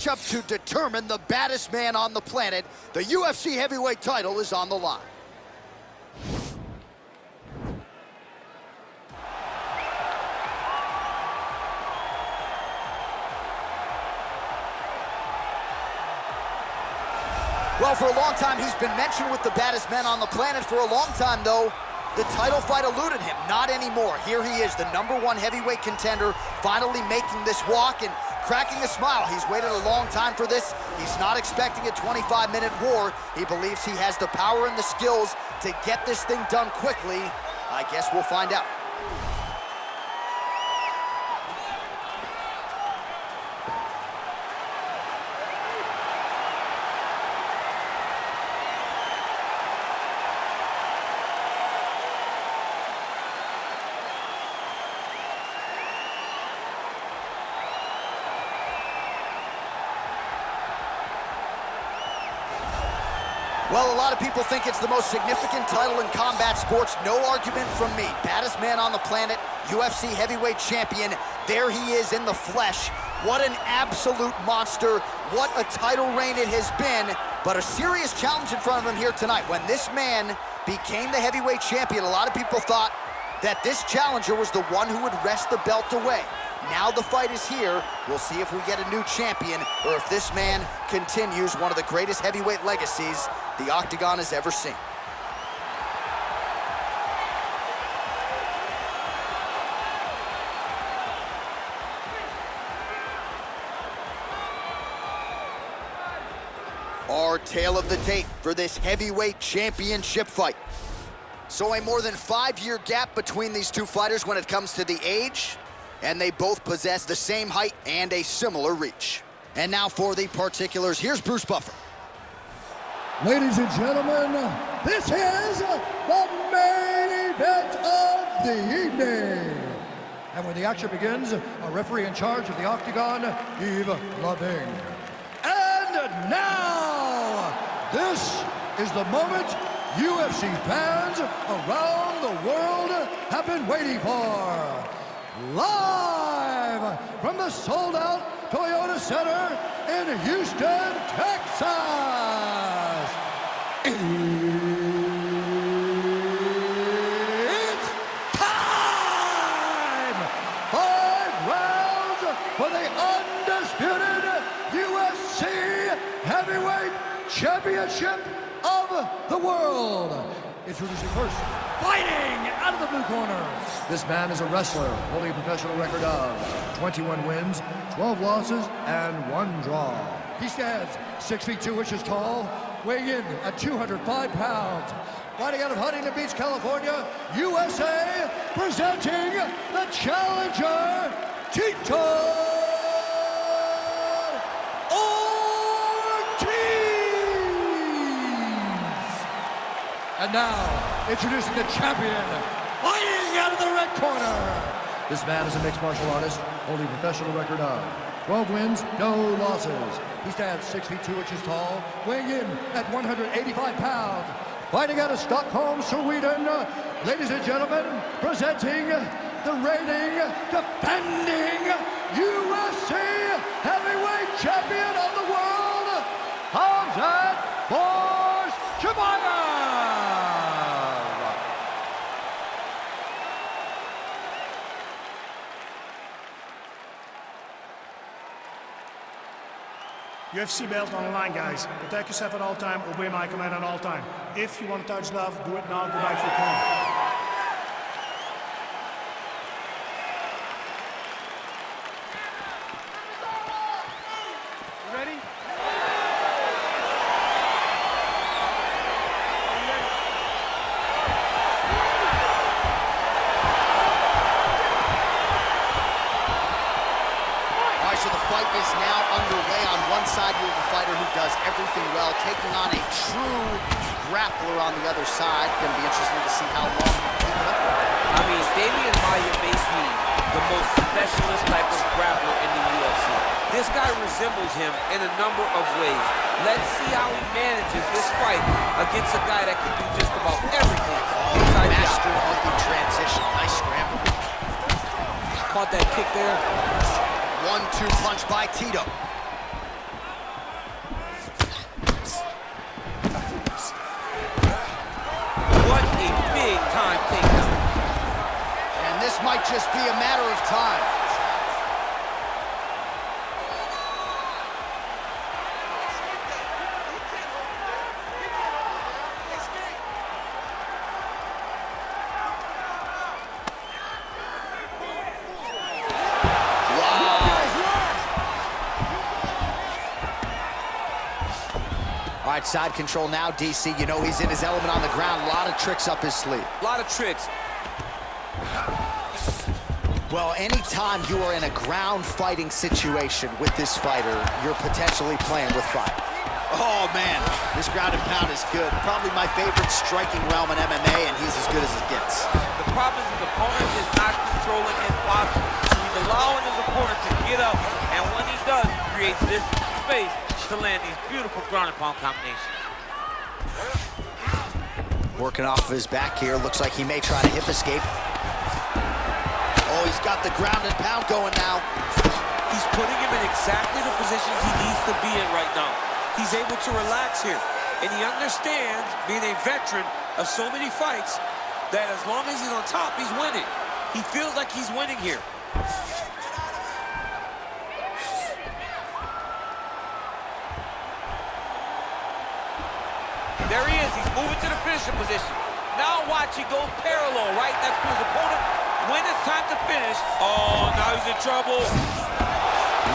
Up to determine the baddest man on the planet. The UFC heavyweight title is on the line. Well, for a long time, he's been mentioned with the baddest men on the planet. For a long time, though, the title fight eluded him. Not anymore. Here he is, the #1 heavyweight contender, finally making this walk and cracking a smile. He's waited a long time for this. He's not expecting a 25-minute war. He believes he has the power and the skills to get this thing done quickly. I guess we'll find out. Well, a lot of people think it's the most significant title in combat sports. No argument from me. Baddest man on the planet, UFC heavyweight champion. There he is in the flesh. What an absolute monster. What a title reign it has been. But a serious challenge in front of him here tonight. When this man became the heavyweight champion, a lot of people thought that this challenger was the one who would wrest the belt away. Now the fight is here. We'll see if we get a new champion or if this man continues one of the greatest heavyweight legacies the Octagon has ever seen. Our tale of the tape for this heavyweight championship fight. So a more than 5-year gap between these two fighters when it comes to the age, and they both possess the same height and a similar reach. And now for the particulars, here's Bruce Buffer. Ladies and gentlemen, this is the main event of the evening. And when the action begins, a referee in charge of the Octagon, Yves Loving. And now, this is the moment UFC fans around the world have been waiting for. Live from the sold-out Toyota Center in Houston, Texas. It's time! 5 rounds for the undisputed UFC Heavyweight Championship of the world. Introducing first, fighting out of the blue corner. This man is a wrestler holding a professional record of 21 wins, 12 losses, and 1 draw. He stands 6 feet 2 inches tall, weighing in at 205 pounds. Fighting out of Huntington Beach, California, USA, presenting the challenger, Tito Ortiz. And now, introducing the champion, fighting out of the red corner. This man is a mixed martial artist, holding a professional record of 12 wins, no losses. He stands 6 feet 2 inches tall, weighing in at 185 pounds. Fighting out of Stockholm, Sweden, ladies and gentlemen, presenting the reigning, defending UFC heavyweight champion of the world, Khamzat Chimaev. UFC belt on the line, guys. Protect yourself at all time, obey my command at all time. If you want to touch love, do it now, go back to your corner. So the fight is now underway. On one side, you have a fighter who does everything well, taking on a true grappler on the other side. Going to be interesting to see how long he can keep it up. I mean, Damian Maia makes me the most specialist type of grappler in the UFC. This guy resembles him in a number of ways. Let's see how he manages this fight against a guy that can do just about everything. Master of the transition. Nice scramble. Caught that kick there. 1-2 punch by Tito. might just be a matter of time. All right, side control now, DC. You know he's in his element on the ground. A lot of tricks up his sleeve. A lot of tricks. Well, anytime you are in a ground fighting situation with this fighter, you're potentially playing with fire. Oh, man, this ground and pound is good. Probably my favorite striking realm in MMA, and he's as good as it gets. The problem is his opponent is not controlling his posture. He's allowing his opponent to get up, and when he does, he creates this space to land these beautiful ground and pound combinations. Working off of his back here. Looks like he may try to hip escape. Oh, he's got the ground and pound going now. He's putting him in exactly the position he needs to be in right now. He's able to relax here. And he understands, being a veteran of so many fights, that as long as he's on top, he's winning. He feels like he's winning here. There he is. He's moving to the finishing position. Now watch, he goes parallel right next to his opponent. When it's time to finish, oh, now he's in trouble.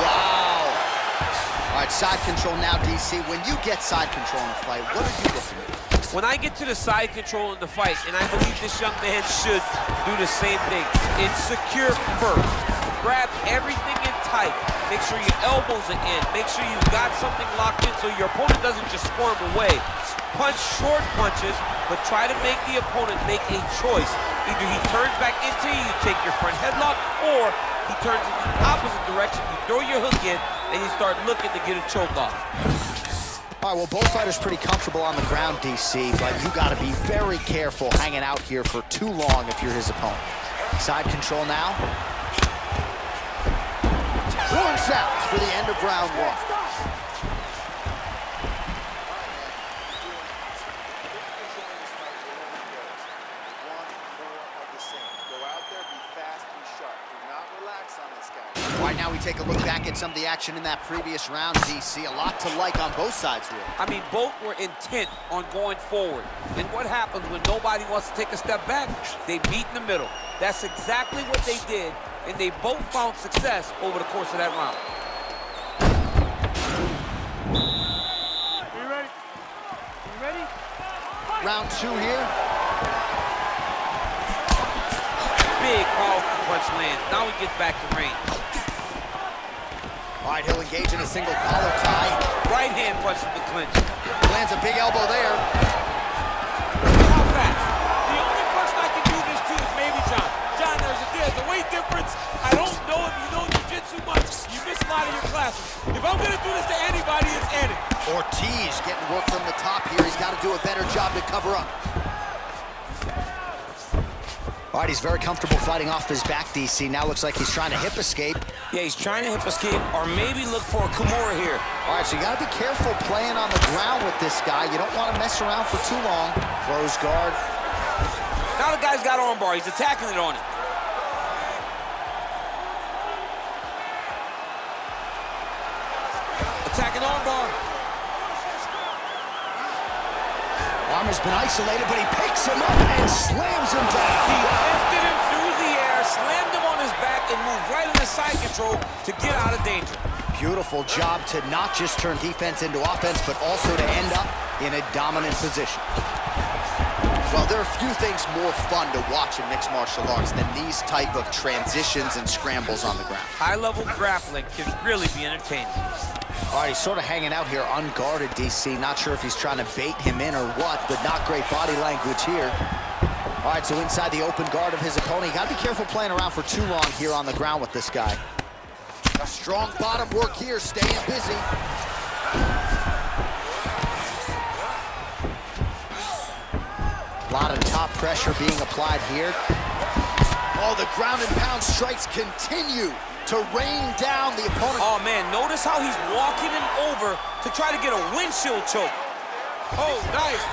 Wow. All right, side control now, DC. When you get side control in a fight, what are you looking at? When I get to the side control in the fight, and I believe this young man should do the same thing, it's secure first. Grab everything in tight. Make sure your elbows are in. Make sure you've got something locked in so your opponent doesn't just squirm away. Punch short punches, but try to make the opponent make a choice. Either he turns back into you, you take your front headlock, or he turns in the opposite direction, you throw your hook in, and you start looking to get a choke off. All right, well, both fighters pretty comfortable on the ground, DC, but you got to be very careful hanging out here for too long if you're his opponent. Side control now. Horn sounds for the end of round one. All right, now we take a look back at some of the action in that previous round, DC. A lot to like on both sides, really. I mean, both were intent on going forward. And what happens when nobody wants to take a step back? They meet in the middle. That's exactly what they did, and they both found success over the course of that round. Are you ready? Are you ready? Round two here. Big, powerful punch lands. Now he gets back to range. All right, he'll engage in a single collar tie. Right hand punch to the clinch. Lands a big elbow there. How fast? The only person I can do this to is maybe John. John, there's a weight difference. I don't know if you know jiu-jitsu much. You miss a lot of your classes. If I'm gonna do this to anybody, it's Eddie. Ortiz getting work from the top here. He's got to do a better job to cover up. All right, he's very comfortable fighting off his back, DC. Now looks like he's trying to hip escape. Yeah, he's trying to hip escape or maybe look for a Kimura here. All right, so you got to be careful playing on the ground with this guy. You don't want to mess around for too long. Close guard. Now the guy's got armbar. He's attacking it on it. Attacking armbar. Armor's been isolated, but he picks him up and slams him down. He lifted him through the air, slammed him on his back, and moved right into side control to get out of danger. Beautiful job to not just turn defense into offense, but also to end up in a dominant position. Well, there are few things more fun to watch in mixed martial arts than these type of transitions and scrambles on the ground. High-level grappling can really be entertaining. All right, he's sort of hanging out here unguarded, DC. Not sure if he's trying to bait him in or what, but not great body language here. All right, so inside the open guard of his opponent. You got to be careful playing around for too long here on the ground with this guy. A strong bottom work here, staying busy. A lot of top pressure being applied here. Oh, the ground and pound strikes continue to rain down the opponent. Oh, man, notice how he's walking him over to try to get a windshield choke. Oh, nice.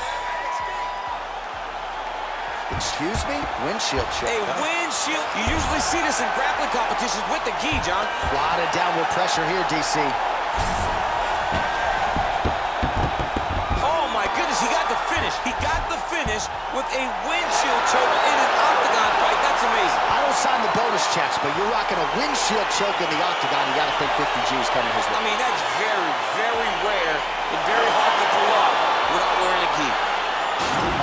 Excuse me? Windshield choke. A windshield. You usually see this in grappling competitions with the gi, John. A lot of downward pressure here, DC. Oh, my goodness, he got the finish. He got the finish with a windshield choke in an octagon fight. That's amazing. I don't sign the bonus checks, but you're rocking a windshield choke in the octagon. You got to think 50 G's coming his way. I mean, that's very, very rare and very hard to pull off without wearing a gi.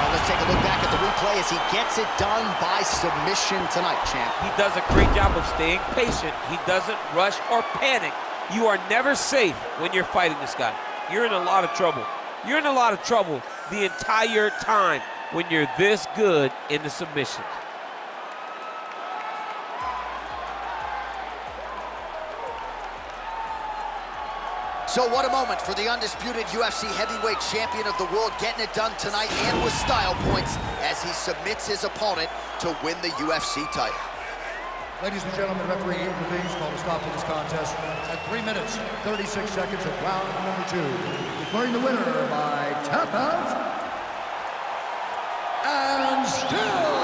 Let's take a look back at the replay as he gets it done by submission tonight, champ. He does a great job of staying patient. He doesn't rush or panic. You are never safe when you're fighting this guy. You're in a lot of trouble. You're in a lot of trouble the entire time when you're this good in the submissions. So what a moment for the undisputed UFC heavyweight champion of the world, getting it done tonight and with style points as he submits his opponent to win the UFC title. Ladies and gentlemen, referee intervenes, called a stop to this contest at 3 minutes, 36 seconds of round number 2. Declaring the winner by tap out and still